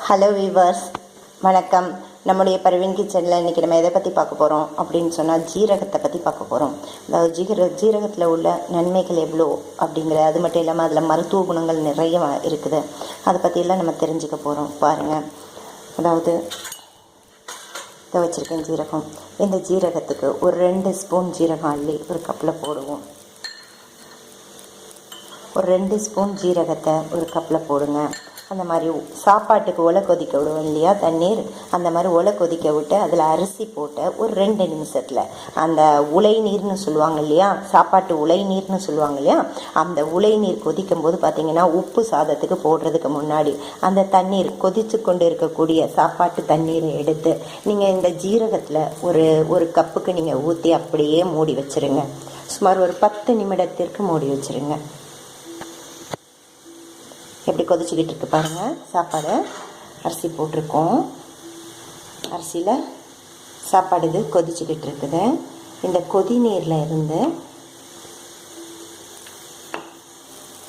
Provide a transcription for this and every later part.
Hello viewers, வணக்கம். நம்முடைய பர்வீன் கிச்சனில் இன்றைக்கி நம்ம எதை பற்றி பார்க்க போகிறோம் அப்படின்னு சொன்னால் ஜீரகத்தை பற்றி பார்க்க போகிறோம். அதாவது ஜீரகத்தில் உள்ள நன்மைகள் எவ்வளோ அப்படிங்கிற, அது மட்டும் இல்லாமல் அதில் மருத்துவ குணங்கள் நிறைய இருக்குது. அதை பற்றியெல்லாம் நம்ம தெரிஞ்சுக்க போகிறோம். பாருங்கள், அதாவது இதை வச்சுருக்கேன் ஜீரகம். இந்த ஜீரகத்துக்கு ஒரு 2 ஸ்பூன் ஜீரகம் அள்ளி ஒரு கப்பில் போடுவோம். ஒரு 2 ஸ்பூன் ஜீரகத்தை ஒரு கப்பில் போடுங்க. அந்த மாதிரி சாப்பாட்டுக்கு ஒலை கொதிக்க விடுவோம் இல்லையா தண்ணீர், அந்த மாதிரி ஒலை கொதிக்க விட்டு அதில் அரிசி போட்டு ஒரு 2 நிமிஷத்தில் அந்த உலை நீர்னு சொல்லுவாங்க இல்லையா, சாப்பாட்டு உலை நீர்னு சொல்லுவாங்க இல்லையா, அந்த உலை நீர் கொதிக்கும் போது பார்த்தீங்கன்னா உப்பு சாதத்துக்கு போடுறதுக்கு முன்னாடி அந்த தண்ணீர் கொதித்து கொண்டு இருக்கக்கூடிய சாப்பாட்டு தண்ணீரை எடுத்து நீங்கள் இந்த ஜீரகத்தில் ஒரு கப்புக்கு நீங்கள் ஊற்றி அப்படியே மூடி வச்சுருங்க. சுமார் ஒரு 10 நிமிடத்திற்கு மூடி வச்சுருங்க. எப்படி கொதிச்சுக்கிட்டு இருக்கு பாருங்கள். சாப்பாடு அரிசி போட்டிருக்கோம். அரிசியில் சாப்பாடு இது கொதிச்சுக்கிட்டு இருக்குது. இந்த கொதி நீரில் இருந்து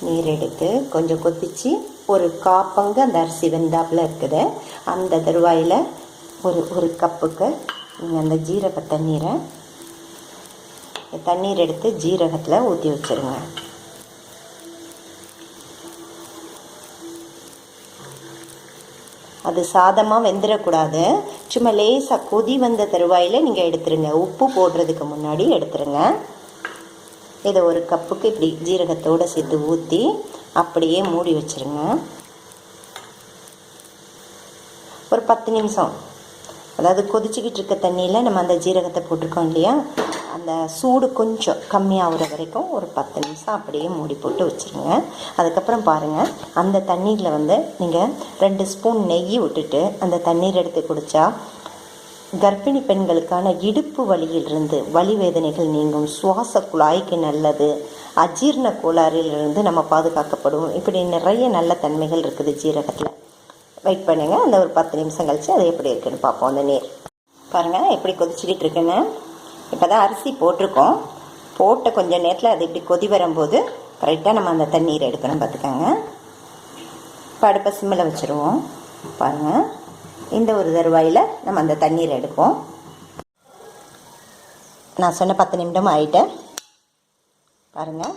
நீர் எடுத்து கொஞ்சம் கொதித்து ஒரு காப்பங்கு அந்த அரிசி வெந்தாப்பில் இருக்குது. அந்த தருவாயில் ஒரு கப்புக்கு நீங்கள் அந்த ஜீரக தண்ணீர் எடுத்து ஜீரகத்தில் ஊற்றி வச்சுருங்க. அது சாதமாக வெந்துடக்கூடாது. சும்மா லேசாக கொதி வந்த தருவாயில் நீங்கள் எடுத்துருங்க. உப்பு போடுறதுக்கு முன்னாடி எடுத்துருங்க. இதை ஒரு கப்புக்கு இப்படி ஜீரகத்தோடு சேர்த்து ஊற்றி அப்படியே மூடி வச்சுருங்க. ஒரு 10 நிமிஷம், அதாவது கொதிச்சுக்கிட்டு இருக்க தண்ணியில் நம்ம அந்த ஜீரகத்தை போட்டிருக்கோம் இல்லையா, அந்த சூடு கொஞ்சம் கம்மியாகிற வரைக்கும் ஒரு 10 நிமிஷம் அப்படியே மூடி போட்டு வச்சுருங்க. அதுக்கப்புறம் பாருங்கள், அந்த தண்ணீரில் நீங்கள் 2 ஸ்பூன் நெய் விட்டுட்டு அந்த தண்ணீர் எடுத்து குடித்தா கர்ப்பிணி பெண்களுக்கான இடுப்பு வலியிலிருந்து வலி வேதனைகள் நீங்கும், சுவாச குழாய்க்கு நல்லது, அஜீர்ண கோளாறிலிருந்து நம்ம பாதுகாக்கப்படுவோம். இப்படி நிறைய நல்ல தன்மைகள் இருக்குது ஜீரகத்தில். வெயிட் பண்ணுங்கள், அந்த ஒரு 10 நிமிஷம் கழித்து அது எப்படி இருக்குன்னு பார்ப்போம். அந்த நீர் பாருங்கள் எப்படி கொதிச்சுக்கிட்டு இருக்குன்னு. இப்போ தான் அரிசி போட்டிருக்கோம். போட்ட கொஞ்சம் நேரத்தில் அது இப்படி கொதி வரும்போது கரெக்டாக நம்ம அந்த தண்ணீரை எடுக்கணும். பார்த்துக்கோங்க. இப்போ அடுப்பை சிம்மில் வச்சுருவோம். பாருங்கள், இந்த ஒரு தருவாயில் நம்ம அந்த தண்ணீரை எடுப்போம். நான் சொன்ன 10 நிமிடம் ஆகிட்டேன். பாருங்கள்,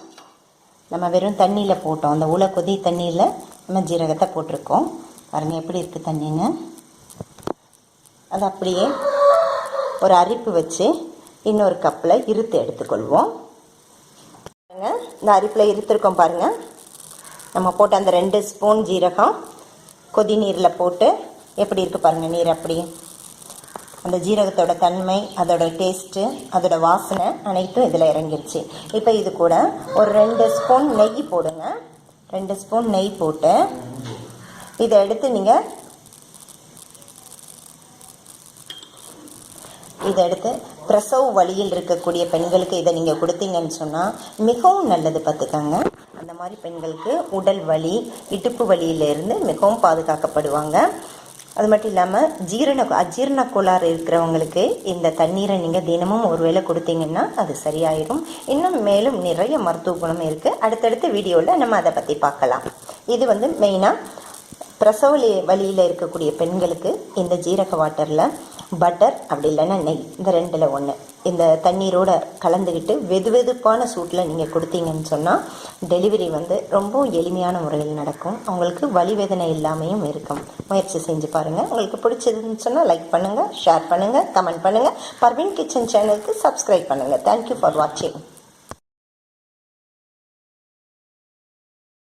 நம்ம வெறும் தண்ணியில் போட்டோம். அந்த உலை கொதி தண்ணியில் நம்ம ஜீரகத்தை போட்டிருக்கோம். பாருங்கள் எப்படி இருக்குது தண்ணின்னு. அது அப்படியே ஒரு அரிப்பு வச்சு இன்னொரு கப்பில் இருத்து எடுத்துக்கொள்வோம். பாருங்கள், இந்த அரிப்பில் இருத்திருக்கோம். பாருங்கள், நம்ம போட்ட அந்த 2 ஸ்பூன் ஜீரகம் கொதி நீரில் போட்டு எப்படி இருக்குது பாருங்கள். நீர் அப்படி அந்த ஜீரகத்தோட தன்மை, அதோட டேஸ்ட்டு, அதோட வாசனை அனைத்தும் இதில் இறங்கிருச்சு. இப்போ இது கூட ஒரு 2 ஸ்பூன் நெய் போடுங்க. 2 ஸ்பூன் நெய் போட்டு இதை எடுத்து நீங்கள் பிரசவ வலியில் இருக்கக்கூடிய பெண்களுக்கு இதை நீங்கள் கொடுத்தீங்கன்னு சொன்னால் மிகவும் நல்லது. பார்த்துக்கோங்க, அந்த மாதிரி பெண்களுக்கு உடல் வலி, இடுப்பு வலியிலேருந்து மிகவும் பாதுகாக்கப்படுவாங்க. அது மட்டும் இல்லாமல் அஜீரண கோளாறு இருக்கிறவங்களுக்கு இந்த தண்ணீரை நீங்கள் தினமும் ஒரு வேளை கொடுத்தீங்கன்னா அது சரியாயிடும். இன்னும் மேலும் நிறைய மருத்துவ குணம் இருக்குது. அடுத்தடுத்த வீடியோவில் நம்ம அதை பற்றி பார்க்கலாம். இது மெயினாக பிரசவ வலியில் இருக்கக்கூடிய பெண்களுக்கு இந்த ஜீரக வாட்டரில் பட்டர் அப்படி இல்லைன்னா நெய், இந்த 2ல் 1 இந்த தண்ணீரோடு கலந்துக்கிட்டு வெதுவெதுப்பான சூட்டில் நீங்கள் கொடுத்தீங்கன்னு சொன்னால் டெலிவரி ரொம்ப எளிமையான முறையில் நடக்கும். அவங்களுக்கு வலி வேதனை இல்லாமையும் இருக்கும். முயற்சி செஞ்சு பாருங்கள். உங்களுக்கு பிடிச்சதுன்னு சொன்னால் லைக் பண்ணுங்கள், ஷேர் பண்ணுங்கள், கமெண்ட் பண்ணுங்கள். பர்வீன் கிச்சன் சேனலுக்கு சப்ஸ்கிரைப் பண்ணுங்கள். தேங்க்யூ ஃபார் வாட்சிங்.